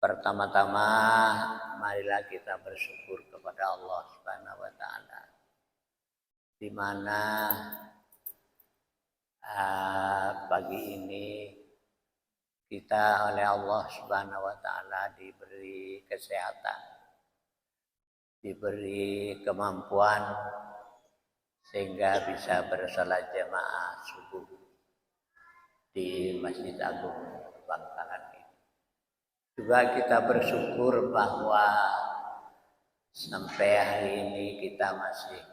Pertama-tama marilah kita bersyukur kepada Allah Subhanahu wa taala. Di mana pagi ini kita oleh Allah Subhanahu wa taala diberi kesehatan, diberi kemampuan sehingga bisa bersalat jamaah subuh di Masjid Agung Bangkalan ini. Juga kita bersyukur bahwa sampai hari ini kita masih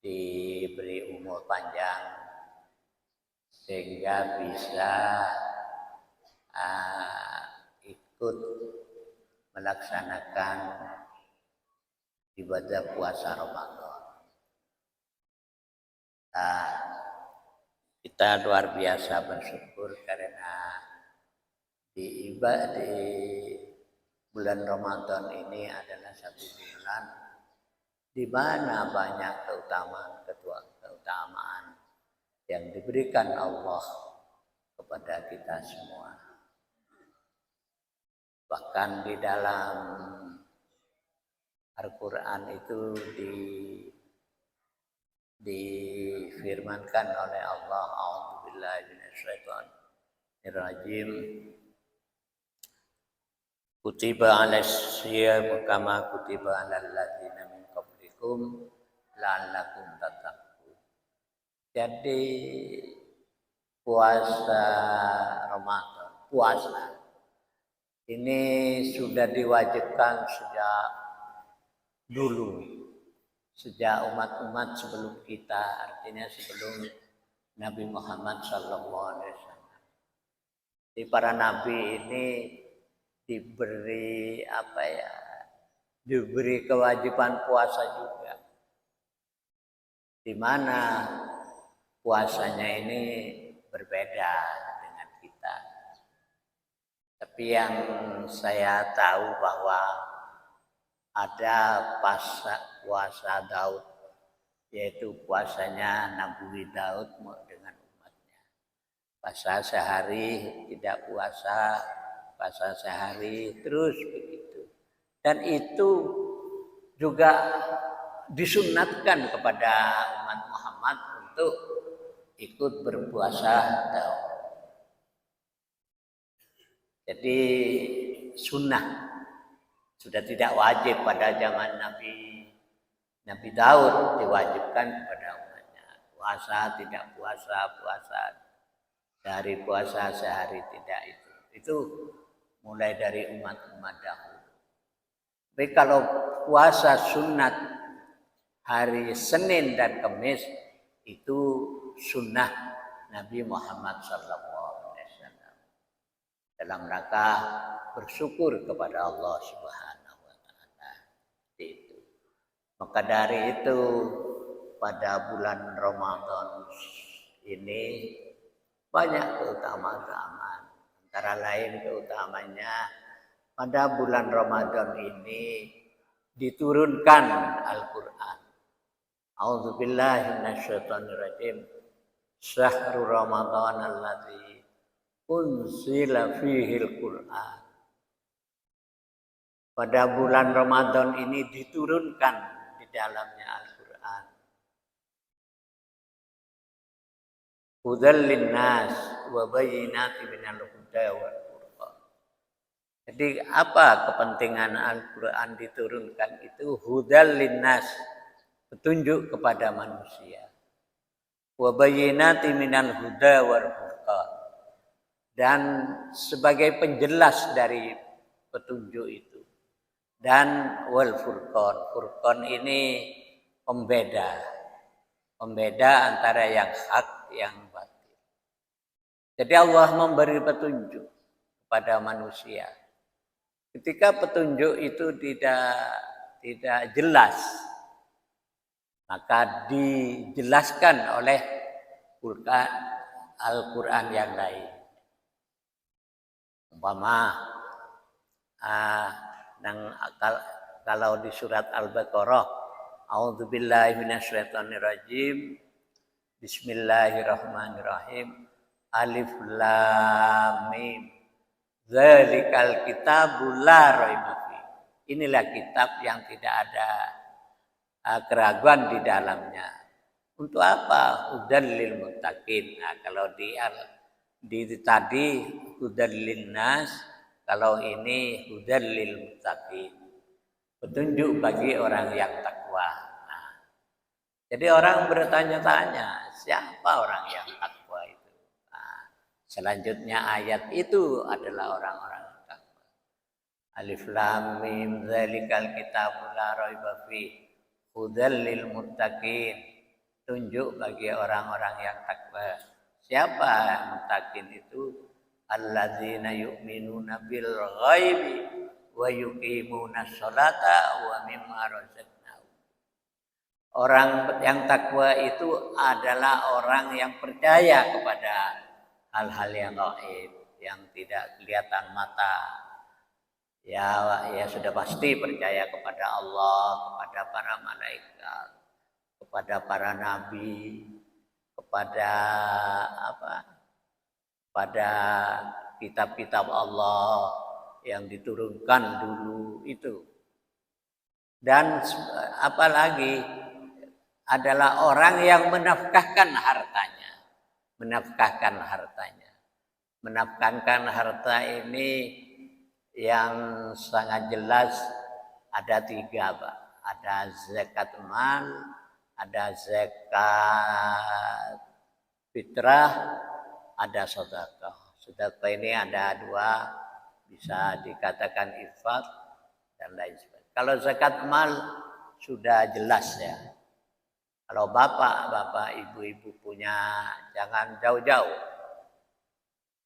diberi umur panjang sehingga bisa ikut melaksanakan ibadah puasa Ramadan. Kita luar biasa bersyukur karena di bulan Ramadan ini adalah satu bulan di mana banyak keutamaan yang diberikan Allah kepada kita semua. Bahkan di dalam Al-Quran itu difirmankan oleh Allah, a'udzubillahi minasyaitonirrajim. Kutiba 'alasyiyam kama kutiba 'alal ladzina min qablikum la'allakum tattaqun. Jadi puasa Ramadan, puasa ini sudah diwajibkan sejak dulu, sejak umat-umat sebelum kita, artinya sebelum Nabi Muhammad SAW. Jadi para nabi ini diberi diberi kewajiban puasa juga, di mana puasanya ini berbeda dengan kita. Tapi yang saya tahu bahwa ada puasa Daud, yaitu puasanya Nabi Daud dengan umatnya. Puasa sehari tidak puasa, puasa sehari terus begitu. Dan itu juga disunnatkan kepada umat Muhammad untuk ikut berpuasa Daud. Jadi sunnah, sudah tidak wajib pada zaman Nabi Daud, diwajibkan kepada umatnya. Puasa tidak puasa, puasa sehari puasa sehari tidak, itu mulai dari umat-umat dahulu. Tapi kalau puasa sunat hari Senin dan Kamis itu sunnah Nabi Muhammad SAW dalam rangka bersyukur kepada Allah Subhanahu wa taala. Itu. Maka dari itu pada bulan Ramadan ini banyak keutamaan. Antara lain keutamanya pada bulan Ramadan ini diturunkan Al-Qur'an. A'udzubillahi minasyaitonirrajim. Syahrul Ramadan alladzi unzila fihil Qur'an. Pada bulan Ramadan ini diturunkan di dalamnya Al-Qur'an. Hudal linnas wa bayyinatin minal huda wal furqan. Jadi apa kepentingan Al-Qur'an diturunkan itu? Hudal linnas, petunjuk kepada manusia. Wa bayyinatin minal huda wal furqan. Dan sebagai penjelas dari petunjuk itu. Dan wal furqan. Furqan ini pembeda antara yang hak, yang batil. Jadi Allah memberi petunjuk kepada manusia. Ketika petunjuk itu tidak jelas, maka dijelaskan oleh Al-Quran yang lain. Umpama kalau di surat Al-Baqarah, a'udzubillahi minasyaitonirrajim, bismillahirrahmanirrahim, alif lam mim, Dzalikal kitabul la raiba fi. Inilah kitab yang tidak ada keraguan di dalamnya. Untuk apa? Hudan lil muttaqin. Nah, kalau di tadi hudan lin nas, kalau ini hudan lil muttaqin. Petunjuk bagi orang yang takwa. Nah, jadi orang bertanya-tanya, siapa orang yang takwa itu? Nah, selanjutnya ayat itu adalah orang-orang takwa. Alif lam mim dzalikal kitabul la raiba fi hudal lil muttaqin. Tunjuk bagi orang-orang yang takwa. Siapa muttaqin itu? Alladzina yu'minuna bil ghaibi wa yuqimuna sholata wa mimma razaqnahum. Orang yang takwa itu adalah orang yang percaya kepada hal-hal yang gaib, yang tidak kelihatan mata. Ya sudah pasti percaya kepada Allah, kepada para malaikat, kepada para nabi, kepada pada kitab-kitab Allah yang diturunkan dulu itu. Dan apalagi adalah orang yang menafkahkan hartanya. Menafkahkan hartanya. Menafkahkan harta ini yang sangat jelas ada 3, Pak. Ada zakat mal, ada zakat fitrah, ada sedekah. Sedekah ini ada 2, bisa dikatakan infak dan lain sebagainya. Kalau zakat mal sudah jelas ya. Kalau bapak, ibu-ibu punya, jangan jauh-jauh.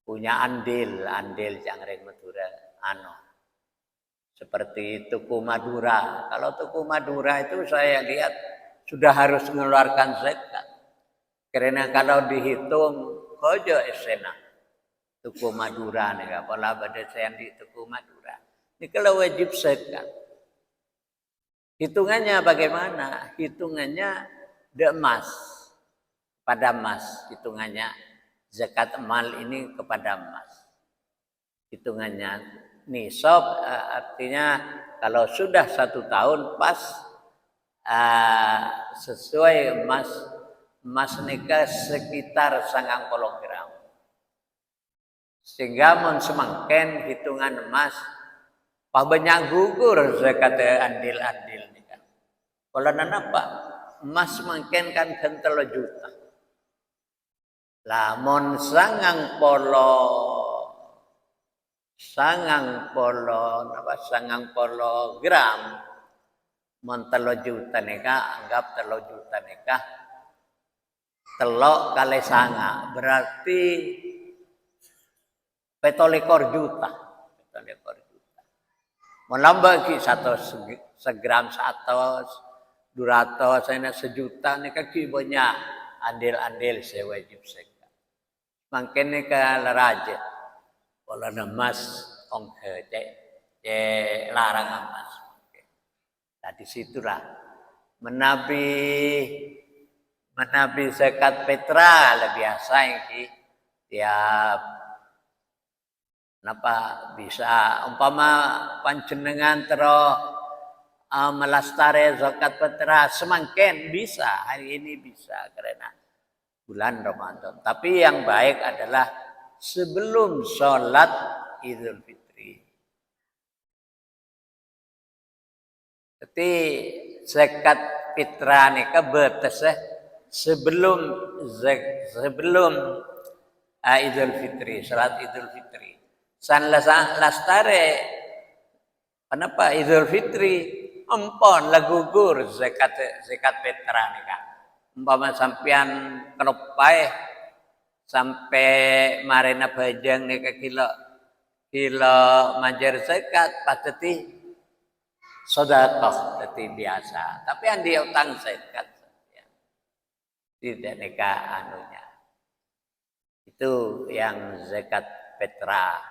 Punya andil Jangkrik Madura, seperti Tuku Madura. Kalau Tuku Madura itu saya lihat sudah harus mengeluarkan zakat. Karena kalau dihitung kojo esena Tuku Madura nih, apalah pada saya di Tuku Madura. Ini kalau wajib zakat. Hitungannya bagaimana? Hitungannya emas pada emas. Hitungannya zakat mal ini kepada emas. Hitungannya nisab artinya kalau sudah 1 tahun pas sesuai emas nikah sekitar 90 gram. Sehingga mun semangken hitungan emas banyak gugur zakat andil nikah. Kalau apa? Emas semangken kan 3 juta. Lamun sangang polo gram mon 3 juta nikah, anggap 3 juta nikah telok kali sanga berarti 17 juta. Menambah ki 1 segram 100 200 saya 1 juta nikah ki banyak andil sewajib zakat. Mangken nikah leraja. Kalau emas ongke larang emas. Nah disitulah menabi zakat fitrah lebih biasa ini tiap bisa umpama panjenengan melastare zakat fitrah semangken bisa, hari ini bisa karena bulan Ramadan. Tapi yang baik adalah sebelum sholat Idul Fitri. Jadi zakat fitrah nika betes sebelum Idul Fitri, sholat Idul Fitri. San lastare kenapa Idul Fitri empon lagugur zakat fitrah nika. Umpama sampean kelopai sampai marina bajang nika kilo majer zakat pateti sedekah teti biasa. Tapi yang dia utang zakat ya. Tidak nika anunya. Itu yang zakat fitrah.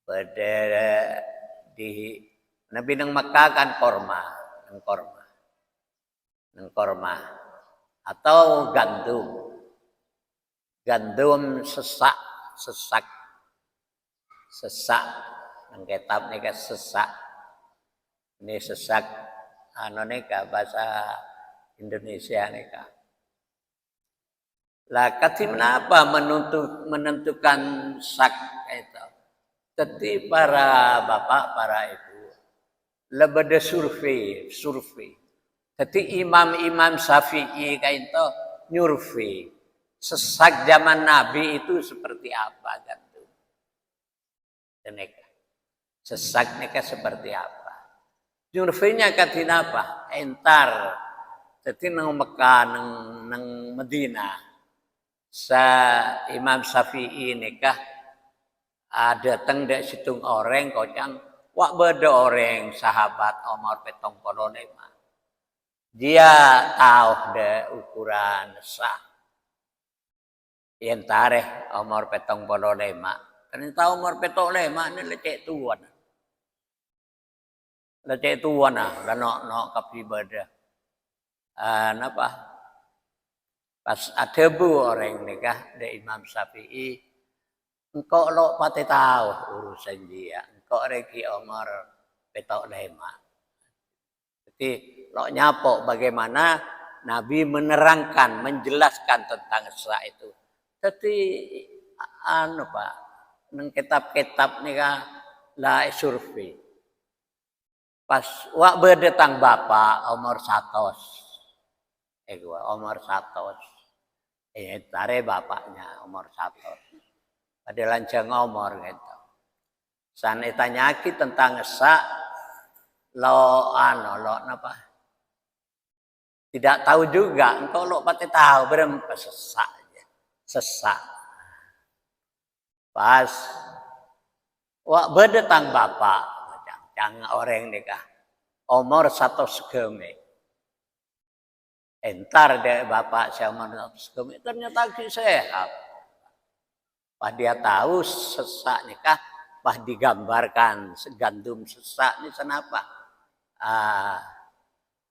Pada di Nabi nang Mekah kan korma atau gandum sesak sesak nang kitab nika sesak. Ini sesak anu nika bahasa Indonesia nika. Lah kenapa menentukan sak itu? Jadi para bapak, para ibu lebih survei. Jadi imam-imam Syafi'i itu nyurvei sesak zaman Nabi itu seperti apa kan tuh. Sesak nika seperti apa? Nyurveinya katina apa? Entar. Jadi nang Mekah, nang Medina. Sa Imam Syafi'i nikah ada dek situng orang kocang wak beda orang sahabat Umar 75. Dia tahu deh ukuran sah. Yang tareh Umar 75. Ternyata Umar 75 ini lecek tuan. Lecek tuan lah no kapi beda. Napa? Pas ada bu orang nikah dari Imam Syafi'i, engkau lo pati tahu urusan dia, engkau reki Umar 75. Jadi lo nyapok bagaimana Nabi menerangkan, menjelaskan tentang sah itu. Jadi anu Pak, nang kitab-kitab nikah lah survei. Pas wak berdetang bapak Umar 100. Umar 100. Tare bapaknya Umar 100. Pada lancang Umar gitu. San tanyaki tentang sak lo napa? Tidak tahu juga, engkau lo pati tahu berapa sesak aja. Sesak. Pas wak berdetang bapak, jangan orang nikah. Umar 100 segeme. Entar deh bapak saya menurut ternyata sehat. Pas dia tahu sesak nikah, pas digambarkan segandum sesak ini kenapa?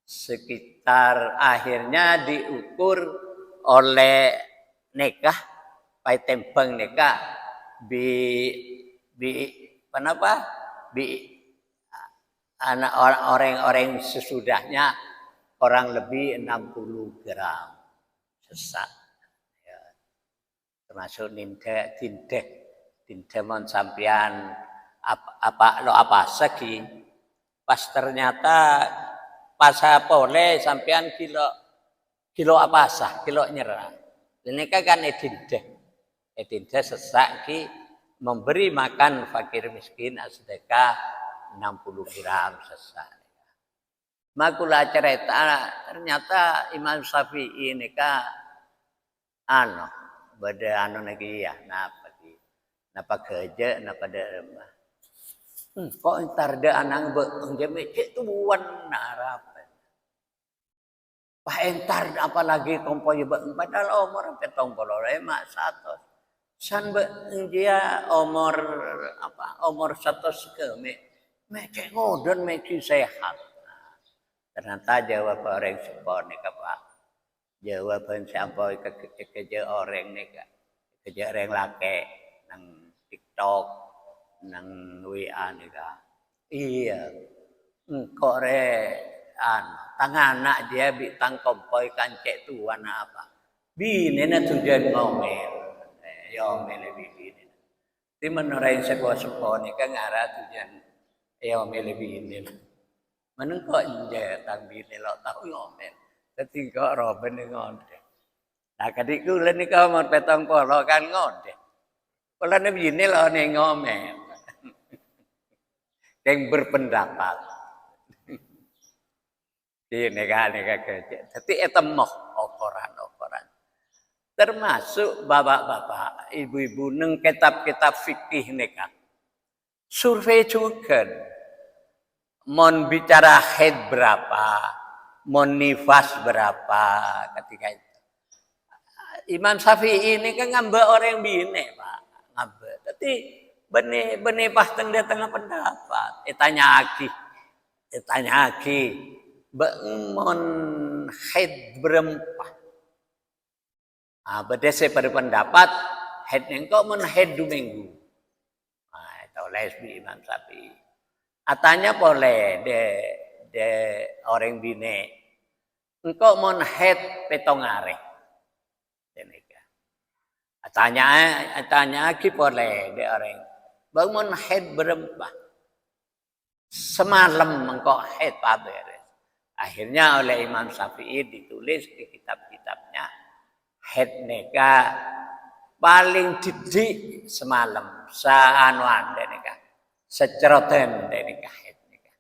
Sekitar akhirnya diukur oleh nikah, pai tempeng nikah, kenapa? Anak orang sesudahnya kurang lebih 60 gram sesak. Ya. Termasuk tindeh mon sampean apa segi. Pas ternyata pas boleh sampean kilo apa sah, kilo nyerah. Ini kan tindeh sesak ki memberi makan fakir miskin sedekah 60 gram sesak. Makula cerita ternyata Imam Syafi'i ini beda lagi ya napa kerja napa derma kok entar de anang jeme cek tuan narap Pak entar apalagi kompoy padahal umur 75 100 san dia umur 100 me cek ngodon me sehat. Ternyata jawab orang sepon nih Pak. Jawaban sampai ke orang nih Kak. Ke orang laki nang TikTok, nang WA nih Kak. Iya. Engkau tangan anak dia bitang kompoi kancek tuan apa. Bini na tujuan ngomel. Ngomel bini. Di menurut sebuah sepon nih Kak ngarah tujuan ngomel bini. Manung kok nje tambine lo tau ngomel. Dadi kok roben ngonde. Nah kadikku lha nika umur 70 kan ngonde. Kula nebine lo ning ngomel. Yang berpendapat. Ini kan kerja. Dadi etemoh ukuran-ukuran. Termasuk bapak-bapak, ibu-ibu neng kitab-kitab fikih nika. Survei juga. Mon bicara head berapa, mon nifas berapa ketika itu. Imam Syafi'i ini kan ngambil orang bine Pak, ngambil. Tapi benih pas tengah tengah pendapat. Tanya aki, mon head berapa? Berdasar pada pendapat head engkau mon head 2 minggu. Nah, itu boleh bi Imam Syafi'i. Atanya boleh de orang bine. Engkau mon head petongare. Denika. Atanya ki boleh de orang. Bangun head berempah. Semalam engkau head paberes. Akhirnya oleh Imam Syafi'i ditulis di kitab-kitabnya head neka paling didik semalam saanuan denika seceroten denika head neka.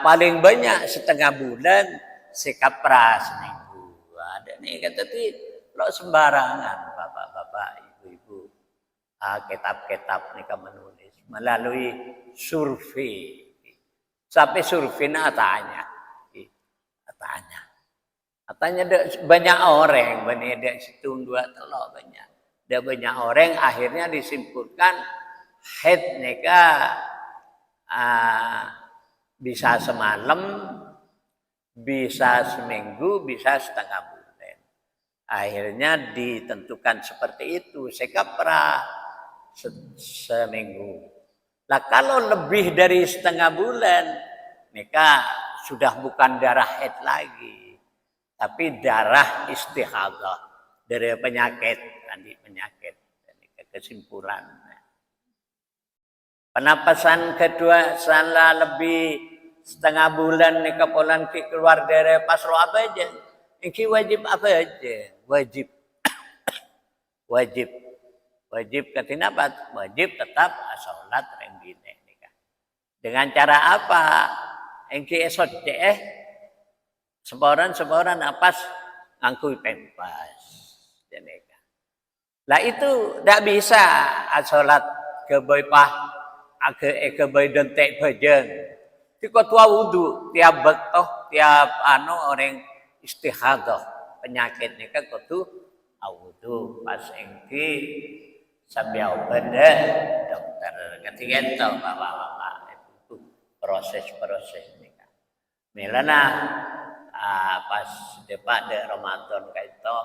Paling banyak setengah bulan sekapra seminggu. Ada nih kata lo sembarangan bapak-bapak ibu-ibu. Kitab-kitab neka menulis melalui survei. Sampai survei Katanya banyak orang, benar situng dua telok banyak. Ada banyak orang akhirnya disimpulkan head neka bisa semalam, bisa seminggu, bisa setengah bulan. Akhirnya ditentukan seperti itu, sekapra seminggu. Nah kalau lebih dari setengah bulan, mereka sudah bukan darah haid lagi, tapi darah istihadah dari penyakit, kesimpulan. Penapasan kedua salah lebih setengah bulan mereka pulang keluar dari pasro apa aja, ini wajib apa aja, wajib ketinapa? Wajib tetap sholat renggine. Dengan cara apa? Engki esot seboran apas ngangkui pempas. Lah itu tidak bisa sholat keboipah keboy dentek bajeng. Tiko tua wudu tiap bektoh tiap orang istihadah penyakitnya kan kudu wudu pas engki sambil benda dokter ketiga itu bapak-bapak itu proses ini kan. Melana pas depan de Ramadan kayak itu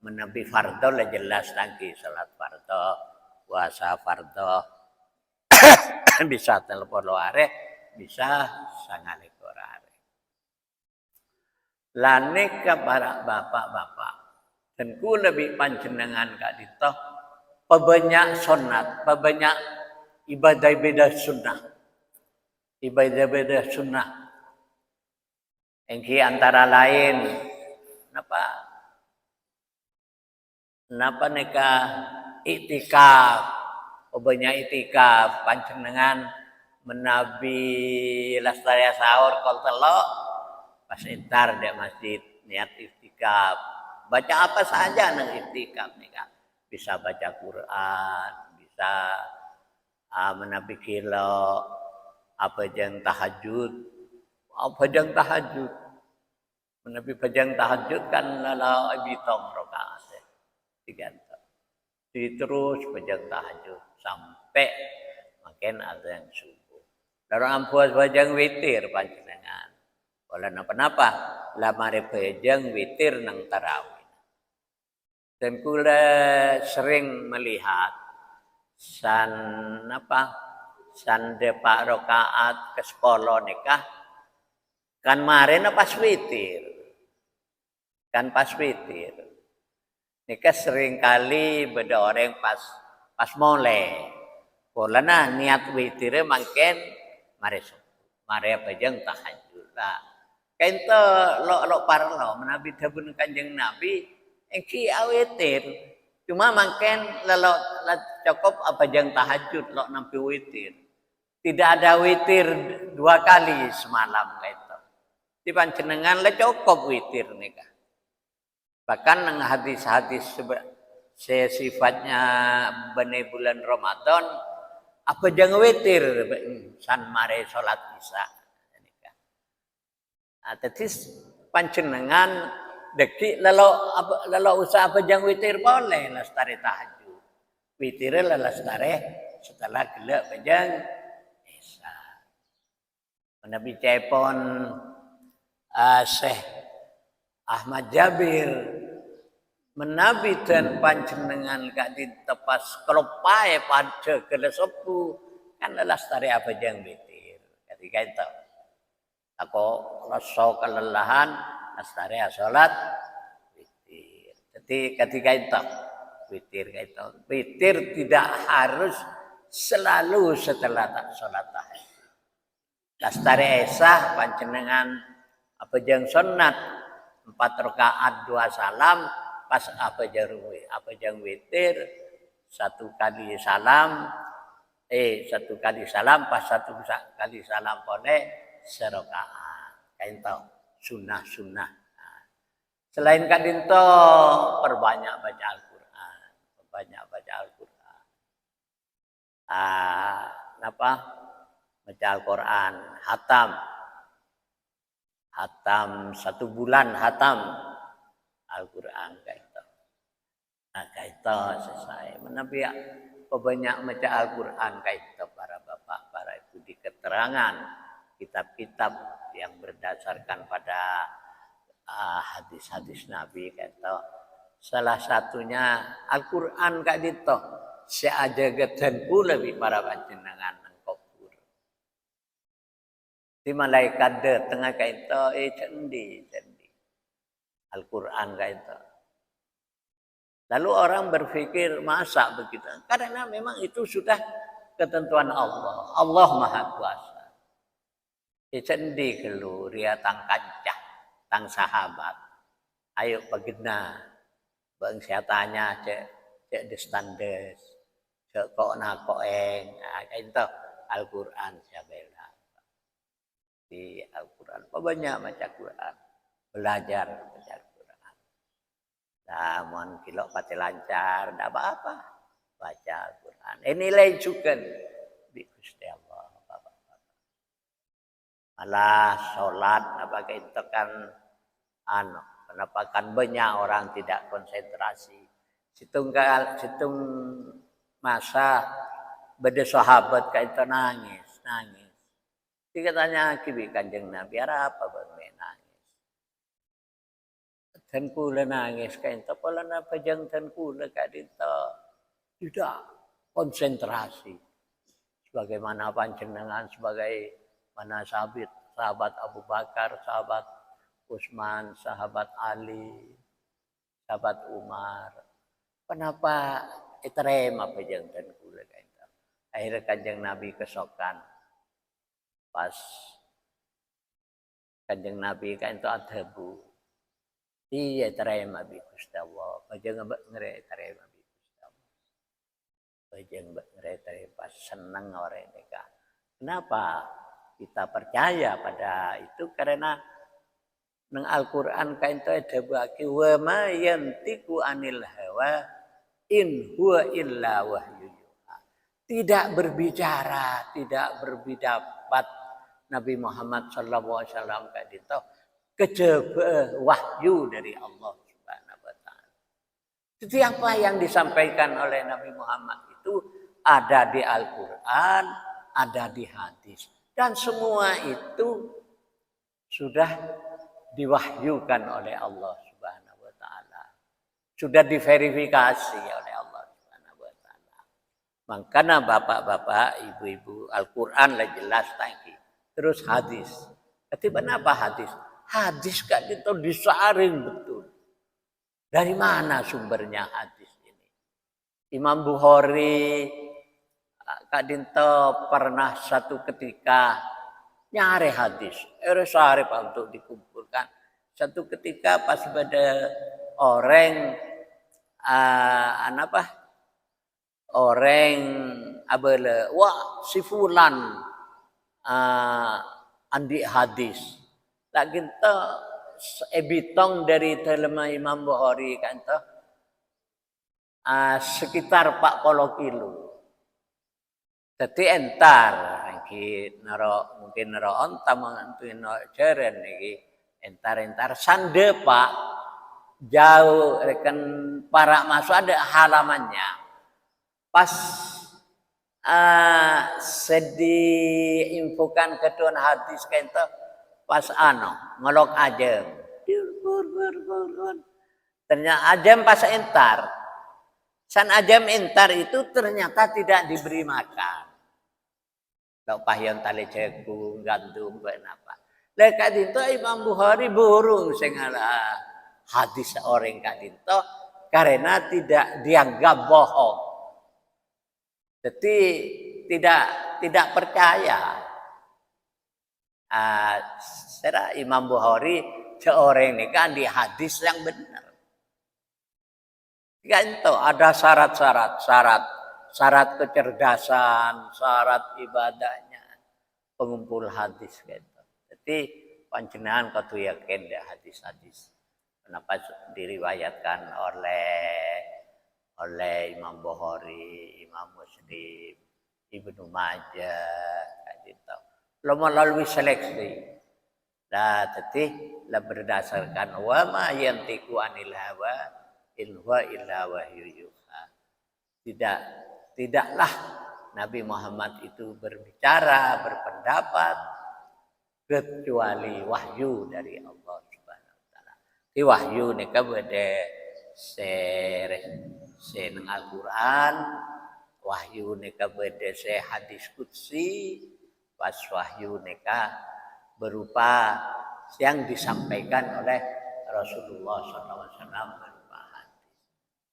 menepi fardo lah jelas tangki salat fardo puasa fardo bisa telepon lo are bisa sangat ekor are. Lane ke para bapak-bapak dan ku lebih panjenengan kak dito pebanyak sunat, pebanyak ibadah sunnah. Ibadah sunnah. Engki antara lain napa neka iktikaf, pebanyak iktikaf panjenengan menabi lastari sahur kol telok pas entar dek masjid niat iktikaf. Baca apa saja nang iktikaf nih kan. Bisa baca Quran, bisa menabi kilo, apa yang tahajud, menabi pajang tahajud kan lala ibitong rokaat, digantung. Terus pajang tahajud sampai makin ada yang subuh. Lalu ampuas pajang witir panjenengan. Kalau napa-napa, lamare pajang witir nang tarawih. Dan kula sering melihat san depak rokaat ke 10 nikah kan marena pas witir. Nikah sering kali beda orang pas mole. Polana niat witirnya makin mare pajang tahajud. Nah, kento lo parlo menabi dabun kanjeng Nabi engki awitir cuma makin lelok cukup apa jang tahajud lo nampi witir tidak ada witir 2 kali semalam gitu di panjenengan le cukup witir nika bahkan nang hadis-hadis sifatnya bene bulan Ramadan apa jang witir san mare salat isya nika tetis panjenengan deki lalu usaha pejang witir boleh lestari tahajud. Witirnya lestari setelah gelap pejang isya. Nabi cepon Syekh Ahmad Jabir menabi dan panjenengan gak ditepas kelopai pada gelesepu kan lestari apa jang witir ketika itu aku rasa kelelahan lestari salat witir jadi ketika itu witir tidak harus selalu setelah salat tahajud lestari esah panjenengan apa jang sunat 4 rakaat 2 salam pas apa jang witir 1 kali salam 1 kali salam pas 1 kali salam boleh serakaat kaento sunnah nah. Selain kadinto perbanyak baca Al-Qur'an apa baca Al-Qur'an hatam 1 bulan hatam Al-Qur'an kaito. Nah kaito selesai. Menabi banyak baca Al-Qur'an kaito para bapak, para ibu di keterangan kitab-kitab yang berdasarkan pada hadis-hadis Nabi kaito. Salah satunya Al-Qur'an kaito. Seajagetan pula bi para panjenengan kubur. Di malaikat tengah kaito cendi. Al-Quran kaito. Lalu orang berpikir masa begitu? Karena memang itu sudah ketentuan Allah. Allah Maha Kuasa. Cendi kelu ria tang kancah, tang sahabat. Ayo bagina. Bang siatanya cek destandes. Cek kok nakoeng. Nah, kaito Al-Quran siabela. Di Al-Quran. Banyak baca Quran. Belajar baca Al-Quran. Nah, mohon kilo pati lancar, tidak apa-apa. Baca Al-Quran. Nilai juga di Gusti Allah. Malah sholat, apa itu kan, kenapa kan banyak orang tidak konsentrasi. Situng masa beda sahabat kayak itu nangis. Dikatanya kibi kanjeng Nabi, apa bermenang? Dan kula nangis kain pola napa jang dan kula kadita tidak konsentrasi sebagaimana panjenengan sebagai mana sahabat Abu Bakar, sahabat Utsman, sahabat Ali, sahabat Umar. Kenapa itrem apa jang dan kula kain akhirnya kanjeng Nabi kesokan pas kanjeng Nabi kain itu adhabu. Iya terima bi Gusti Allah. Bajang ngere terima bi Gusti Allah. Bajang ngere terima senang orang mereka. Kenapa kita percaya pada itu? Karena nang Al-Qur'an kain itu ada bagi wa ma yantiqu anil hawa in huwa illa wahyu yuha. Tidak berbicara, tidak berpendapat Nabi Muhammad sallallahu alaihi wasallam kain itu kejaba wahyu dari Allah Subhanahu wa taala. Jadi apa yang disampaikan oleh Nabi Muhammad itu ada di Al-Qur'an, ada di hadis dan semua itu sudah diwahyukan oleh Allah Subhanahu wa taala. Sudah diverifikasi oleh Allah Subhanahu wa taala. Makanya bapak-bapak, ibu-ibu Al-Qur'an lah jelas tadi. Terus hadis. Ketika apa hadis? Hadis kan itu disaring betul. Dari mana sumbernya hadis ini? Imam Bukhari Kak Dinto pernah satu ketika nyari hadis. Sehari Pak untuk dikumpulkan. Satu ketika pas pada orang orang abele wah si fulan andi hadis. Tak kita ebitong dari dalam Imam Bukhari kan toh sekitar 40 kilo. Jadi entar mungkin naro onta mengantuin jeren iki entar sande Pak jauh rekan para masuk ada halamannya. Pas sedih infokan kedua hadis kan toh pas ngelok aja Ternyata ajam pas entar. San ajam entar itu ternyata tidak diberi makan. Kalau pahyon tali jagung, gandum, apa. Leka dinto Imam Bukhari burung sengala hadis orang kak dinto karena tidak dianggap bohong. Jadi tidak percaya. Secara Imam Bukhari seorang ini kan di hadis yang benar. Kan itu ada syarat kecerdasan, syarat ibadahnya, pengumpul hadis gitu. Jadi panjenengan kudu yakin deh hadis-hadis. Kenapa diriwayatkan oleh Imam Bukhari, Imam Muslim, Ibnu Majah, gitu. Lo melalui seleksi. Nah, jadi lah berdasarkan wa ma yantiqu anil hawa in huwa illa wahyu yuha. Tidaklah Nabi Muhammad itu berbicara, berpendapat kecuali wahyu dari Allah Subhanahu wa taala. Di wahyu nika bade sen Al-Qur'an, wahyu nika bade se hadis qudsi, pas wahyu nika berupa yang disampaikan oleh Rasulullah SAW berupa hadis.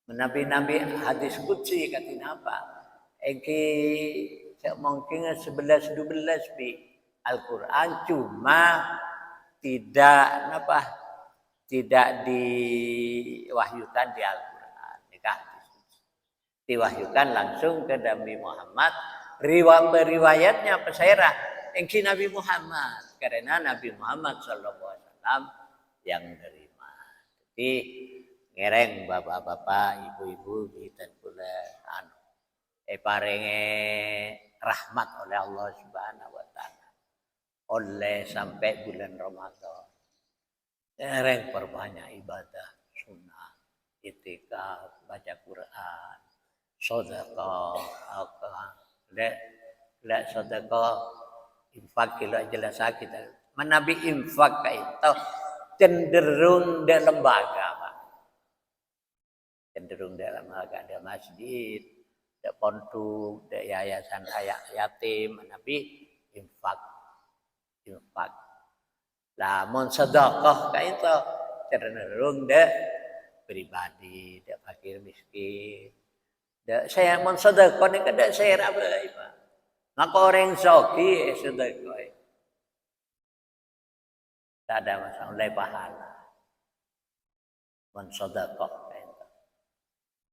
Nabi-nabi hadis qudsi katina apa? Eki mungkin 11-12 bi Al-Quran cuma tidak diwahyukan di Al-Quran. Diwahyukan langsung ke Nabi Muhammad. Riwayatnya peserah engki Nabi Muhammad karena Nabi Muhammad SAW yang menerima. Jadi ngereng bapak-bapak, ibu-ibu kita pula parenge rahmat oleh Allah Subhanahu wa taala. Oleh sampai bulan Ramadan. Ngereng perbanyak ibadah sunnah, itikaf, baca Quran, sedekah, lek sedekah infak kilo jelas kita. Menabi infak itu cenderung di lembaga, Pak. Cenderung di lembaga, ada masjid, ada pondok, ada yayasan yatim, menabi infak. Lah mon sedekah kayak itu cenderung di pribadi, di fakir miskin. Saya mon sedekah ni kada saya apa Pak. Maka orang zoki sedekah. Tak ada masalah oleh pahala. Mon sedekah itu.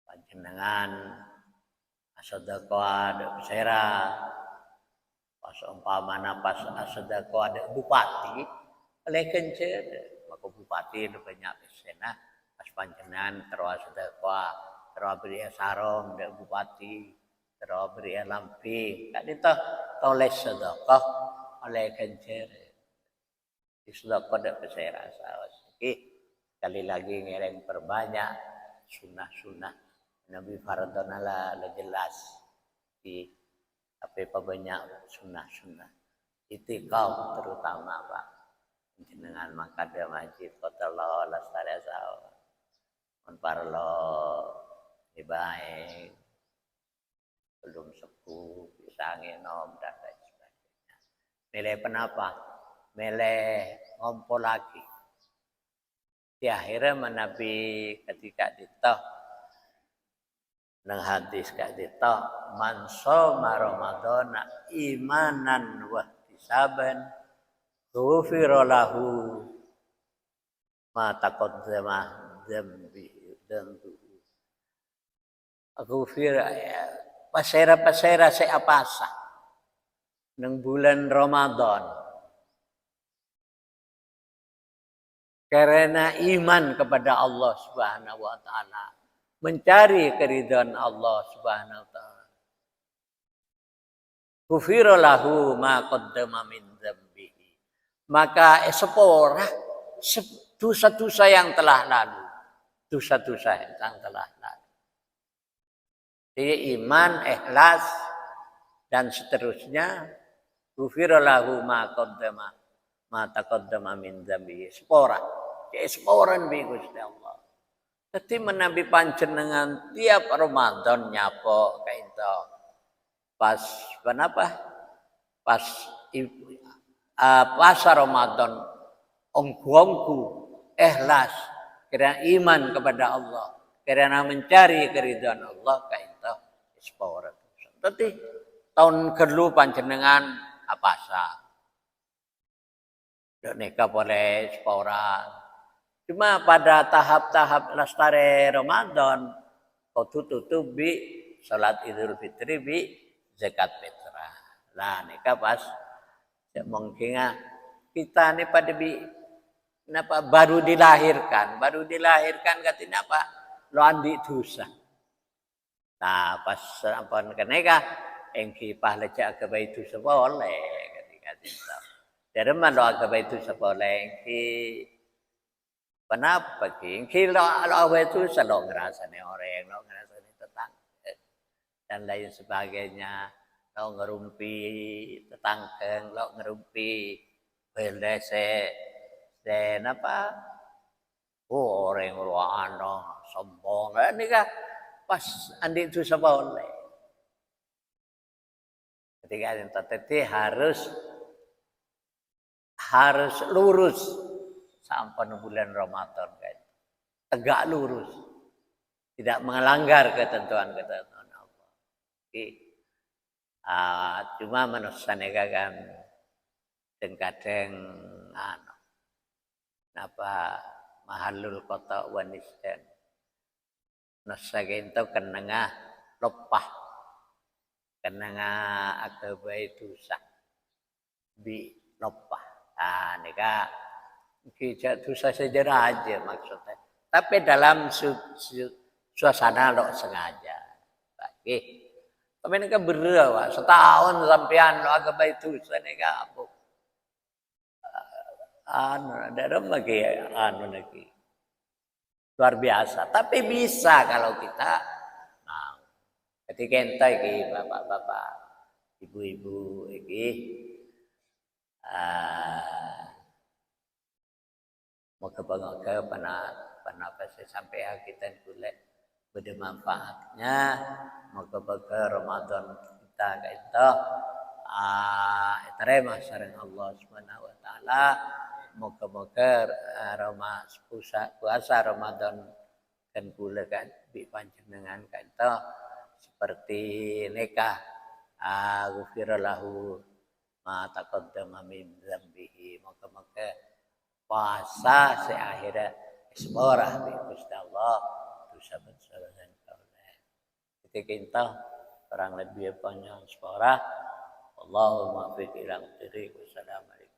Panjenengan sedekah ada pesera. Pas umpamana pas sedekah ada bupati, oleh kencer, maka bupati ada banyak pesena. Pas panjenengan terus sedekah, terus beri sarong ada bupati. Terus beri lamping, kan itu oleh sedekah oleh kencer. Di sedekah ada pesera sawas. Sekali lagi ngereng perbanyak sunnah-sunnah Nabi Faradonala jelas di tapi banyak sunnah-sunnah itikaf terutama Pak jenengan makada masjid kota Allah lestari asal parlo baik belum sepuh bisa ngenom dan lain sebagainya. Milih penapa? Milih ngompol lagi. Di akhirnya menabi ketika ditah nang hadis kak ditah man shoma ramadhana imanan wa ihtisaban ghufira lahu ma taqaddama dzambi. Ghufira pasera saya apasa nang bulan Ramadan karena iman kepada Allah Subhanahu wa taala, mencari keridhaan Allah Subhanahu wa taala. Ghufira lahu ma qaddama min dzambihi. Maka sepora dosa-dosa yang telah lalu. Dosa-dosa yang telah lalu. Jadi iman, ikhlas dan seterusnya ghufira lahu ma taqaddama min dzambihi. Sepora. Seporan bi Gusti Allah. Jadi menabi panjenengan tiap Ramadan nyapo kayak itu. Pas kenapa? Pas puasa Ramadan ongku ikhlas karena iman kepada Allah, karena mencari keridhaan Allah kayak itu ispora. Tapi tahun kedua panjenengan apa sah? Dok neka boleh ispora. Cuma pada tahap-tahap lestari Ramadan kau tutup bi salat Idul Fitri bi zakat fitrah. Lah neka pas mungkin kita ini pada bi kenapa baru dilahirkan katanya apa lo andi dosa. Nah pas apa keneka engki pahlaja agama itu seboleh ketika itu. Dari mana agama itu seboleh engki kenapa engki lo itu selalu ngerasane orang, lo ngerasane tetangga dan lain sebagainya. Lo ngerumpi tetangkeng, lo ngerumpi belese dan apa? Oh, orang luar sombong. Ini kan pas andi itu seboleh. Ketika yang terteti harus lurus sampai bulan Ramadan kan. Tegak lurus. Tidak melanggar ketentuan-ketentuan Allah. Cuma manusia kan kadang apa mahalul kota wanisdan nasa itu kenengah lepah kenengah agama itu sah bi lepah nika kita dosa sejarah aja maksudnya tapi dalam suasana lo sengaja bagi tapi ini kan berat setahun sampean lo agama itu sana apa dalam lagi lagi luar biasa tapi bisa kalau kita mau ketika entai ki bapak-bapak ibu-ibu iki moga-moga panapa sampai kita golek bermanfaatnya moga-moga Ramadan kita kayak itu terima sareng Allah Subhanahu wa taala. Moga-moga puasa Ramadan kan kula kan bi panjenengan kan to seperti nikah ghufira lahu ma taqaddama min dzambihi moga-moga puasa se akhirnya isborah bi Gusti Allah dosa besar dan kauleh ketika kita kurang lebih panjang isborah Allahumma fi ila tiri wassalamualaikum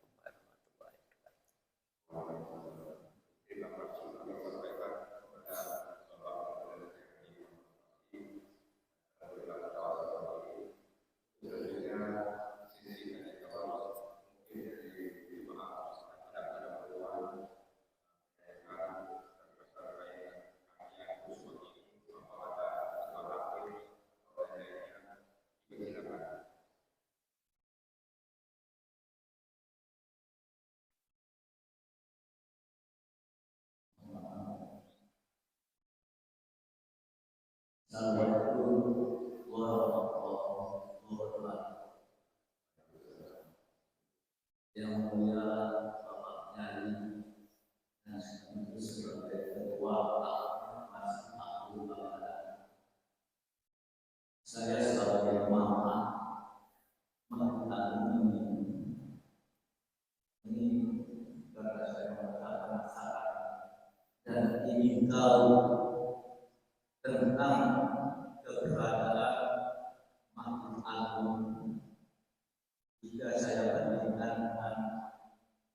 Assalamualaikum warahmatullahi wabarakatuh. Yang mulia Bapak Nyai dan sebagai ketua Mas Abu Bakar. Saya sebagai mama mengetahui ini karena saya penasaran dan ingin tahu tentang keberadaan makhluk agung jika saya bandingkan dengan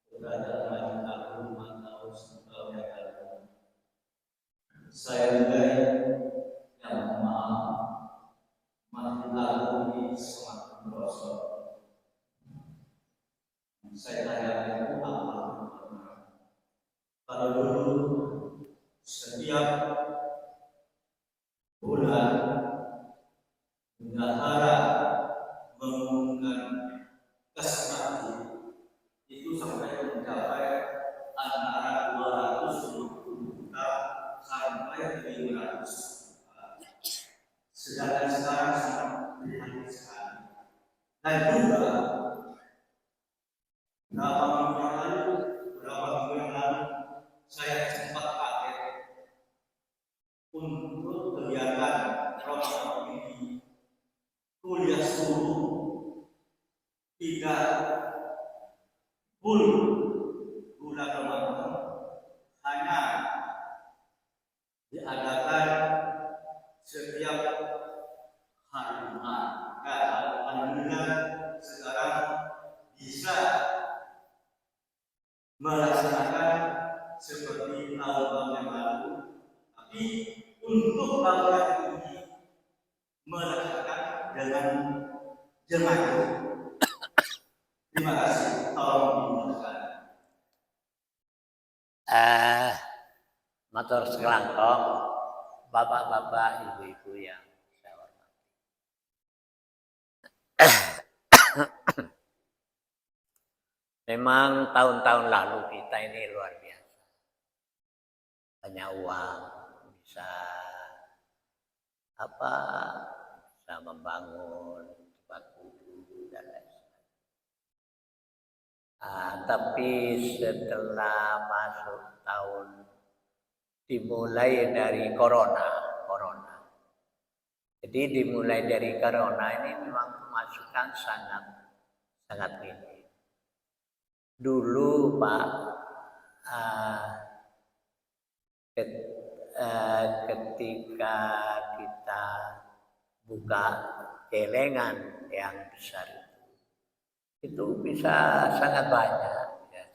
keberadaan makhluk agung atau sebagainya agung. Saya juga yang maaf makhluk agung ini semakin merosot. Saya tanyakan itu apa? Kalau dulu setiap bulan bendahara mengumumkan kasmati itu sampai mencapai antara 250 juta sampai Dan juga beberapa minggu yang lalu saya sempat kaget untuk kegiatan Ramadan ini kuliah subuh tidak full bulan Ramadan, hanya diadakan setiap hari Jumat. Alhamdulillah sekarang bisa melaksanakan seperti tahun-tahun yang lalu, tapi untuk tahun ini melaksanakan dengan jemaah. Terima kasih. Tolong dijelaskan. Matur selangkong, bapak-bapak, ibu-ibu yang saya hormati. Memang tahun-tahun lalu kita ini luar biasa. Banyak uang, bisa bisa membangun tempat wudhu dan lain sebagainya. Tapi setelah masuk tahun dimulai dari corona. Jadi dimulai dari corona ini memang pemasukan sangat minim. Dulu Pak, ketika kita buka celengan yang besar itu bisa sangat banyak, ya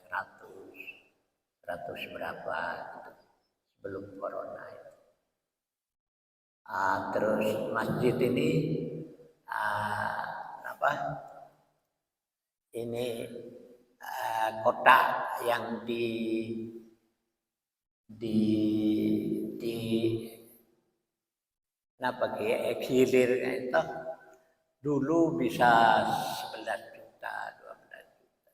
100 berapa gitu, sebelum corona itu. Terus masjid ini ini kotak yang eksilir itu dulu bisa 11 juta, 12 juta.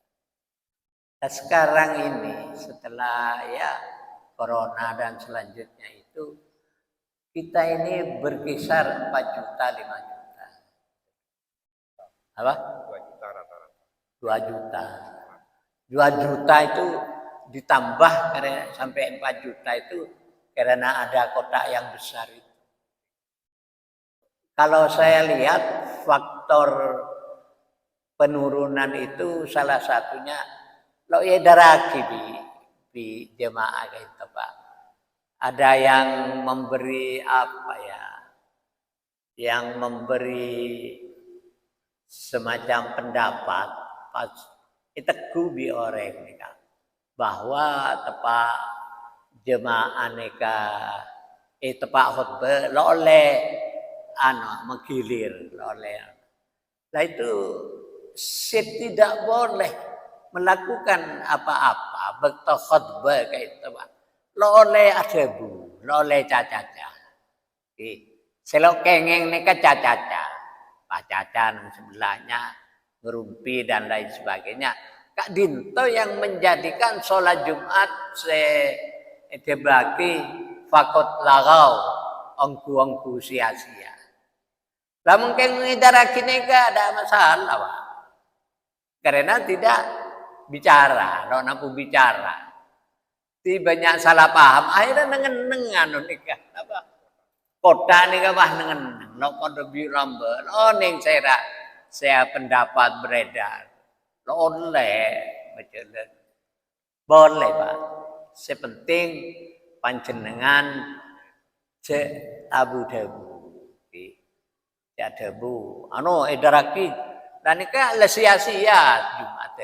Nah, sekarang ini setelah corona dan selanjutnya itu kita ini berkisar 4 juta, 5 juta. Apa? 2 juta rata-rata. 2 juta. 2 juta itu ditambah karena sampai 4 juta itu karena ada kotak yang besar itu. Kalau saya lihat faktor penurunan itu salah satunya lo daraki di jemaah gitu Pak. Ada yang memberi yang memberi semacam pendapat pas itu bi orang nika bahwa tepak jemaah nika tepak khutbah lo oleh menggilir oleh. Nah itu tidak boleh melakukan apa-apa betul khutbah kayak itu Pak. Lo oleh adebu, lo oleh cacaca. Selok kengeng nika cacaca. Pak Caca yang sebelahnya ngerumpi dan lain sebagainya. Kak Dinto yang menjadikan sholat Jumat dibagi fakot lagau ongku sia-sia. Lah mungkin ngidara kini gak ada masalah Pak. Karena tidak bicara, lo nampu bicara. Ti banyak salah paham, akhirnya nengen-nengan nikah. Apa? Kota nikah bah nengen, lo kode birambe, lo ning saya pendapat beredar, lo oleh berjalan, boleh Pak. Sepenting panjenengan Abu Dhabi. Debu, edaraki dan nikah sia-sia Jumat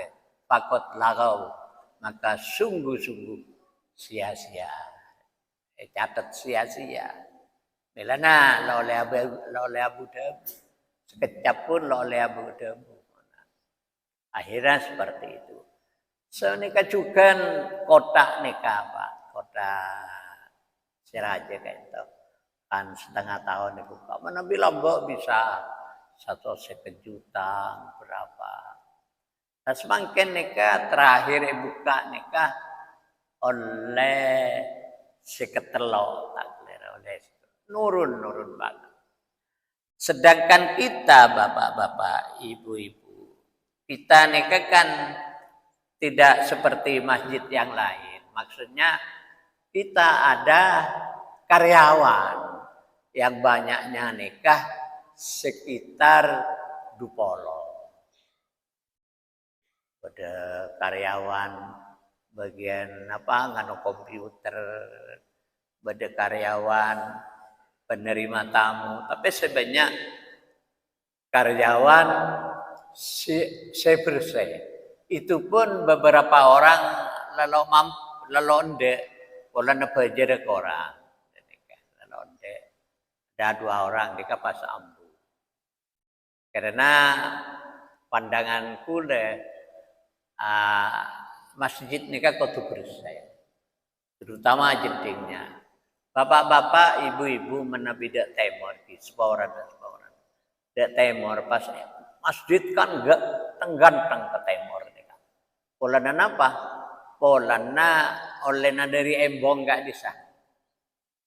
pakot lagau maka sungguh-sungguh sia-sia catat sia-sia melana lo oleh Abu Dhabi sekejap pun lo oleh Abu Dhabi akhirnya seperti itu. So nikah juga kotak nikah Pak, kotak Siraja kayak itu. Kan setengah tahun dibuka. Mana bilang bisa 1,1 juta berapa. Nah semakin nikah terakhir buka nikah oleh seketelo oleh nurun banget. Sedangkan kita bapak-bapak, ibu-ibu kita nih kan tidak seperti masjid yang lain. Maksudnya kita ada karyawan yang banyaknya nikah sekitar 20. Ada karyawan bagian nganu komputer, ada karyawan penerima tamu, tapi sebanyak karyawan bersih. Itu pun beberapa orang lelonde, pola nebejer orang. Lelonde, ada 2 orang di kapas ambu. Karena pandanganku masjid ini kan kudu bersih, terutama jedingnya. Bapak-bapak, ibu-ibu menabidak temor di sepawaran. Dek temor pas masjid kan enggak tengganteng ke temor. Polana apa? Polana olehna dari embong enggak bisa.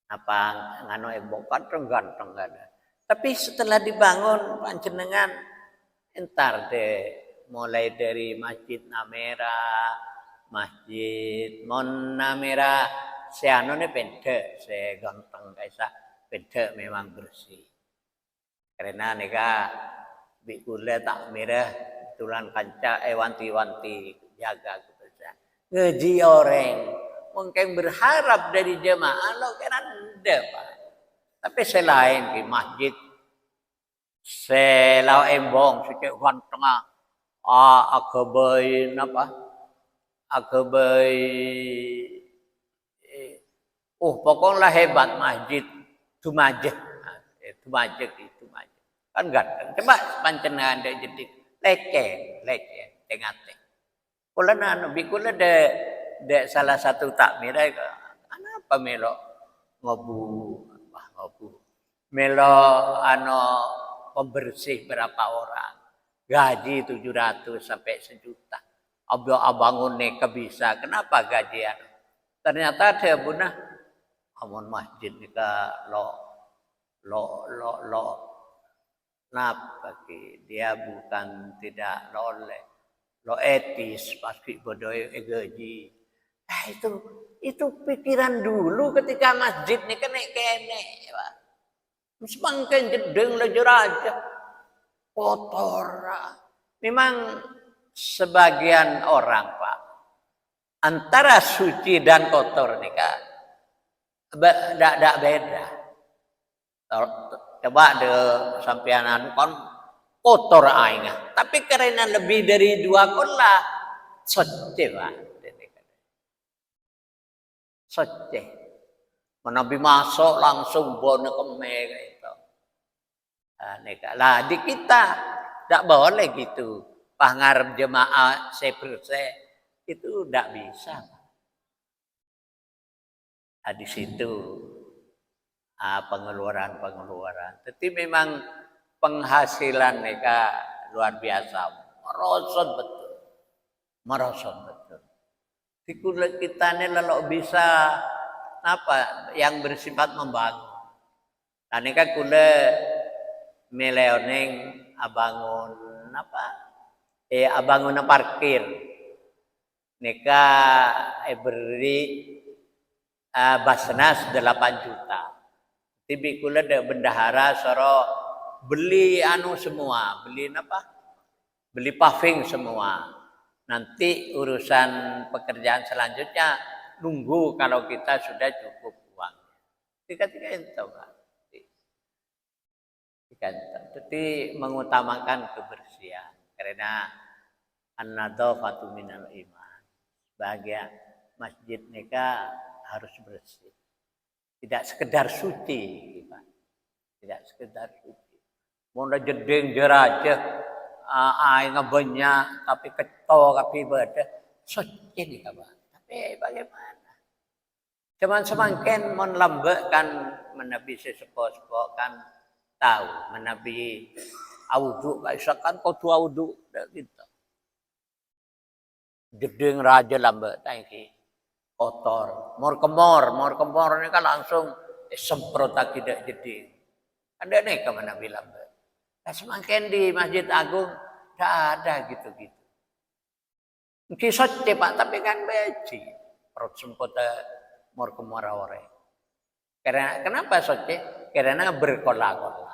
Apa ngano embong kan tengganteng enggak ada. Tapi setelah dibangun panjenengan entar deh mulai dari Masjid Namera, Masjid Mon Namera, seano ne pente, se ganteng kaisa, pente memang bersih. Karena neka bikule tak merah tulan kanca wanti-wanti jaga kebersihan. Ngeji orang mungkin berharap dari jemaah lo kira ndak Pak. Tapi selain di masjid selau embong sikit ganteng agabai apa? Agabai pokoknya hebat masjid Tumajek. Tumajek. Kan ganteng. Coba pancenengan dek jadi leke tengate. Kula anu bikula dek salah satu takmir kenapa melo ngobu. Melo pembersih berapa orang. Gaji 700 sampai 1 juta. Abangun neka bisa. Kenapa gajian? Ternyata dia punah amun masjid nika lo kaki dia bukan tidak lo etis pasti bodoh gaji. Itu pikiran dulu ketika masjid nih kan kene Pak. Semangken jedeng lejur aja kotor. Memang sebagian orang Pak antara suci dan kotor nih Kak tidak beda. Coba sampean kon kotor aingnya. Tapi karena lebih dari 2 kolah soce Pak. Soce. Menabi masuk langsung bone keme gitu. Lah di kita tidak boleh gitu. Pangarep jemaah bersih itu tidak bisa. Di situ pengeluaran. Tapi memang penghasilan mereka luar biasa, merosot betul. Di kulit kita ini lalu bisa apa yang bersifat membangun. Dan ini kan kulit meleoneng abangun apa? Abangun parkir. Nika beri Basnas 8 juta. Tibi kula bendahara soro beli semua, beli apa? Beli paving semua. Nanti urusan pekerjaan selanjutnya nunggu kalau kita sudah cukup uang. Tiga itu Pak. Jadi mengutamakan kebersihan karena an-nadzafatu minal iman. Bahagia masjid nikah harus bersih. Tidak sekedar suci, Pak. Tidak sekedar suci. Mau jeding jerajah, air banyak, tapi ketok, tapi beda. Suci nih Pak. Tapi bagaimana? Cuman semakin melambekkan menabi sesepuh kan tahu menabi awudu, kaisakan kau tu awudu gitu. Jeding raja lambek tangki. Kotor, mor kemor ini kan langsung semprot tidak jadi. Ada nih kemana bilang. Nah, semakin di Masjid Agung Tidak ada gitu-gitu. Mungkin soce Pak, tapi kan beji. Perut semput mor kemora ore. Karena kenapa soce? Karena berkola-kola.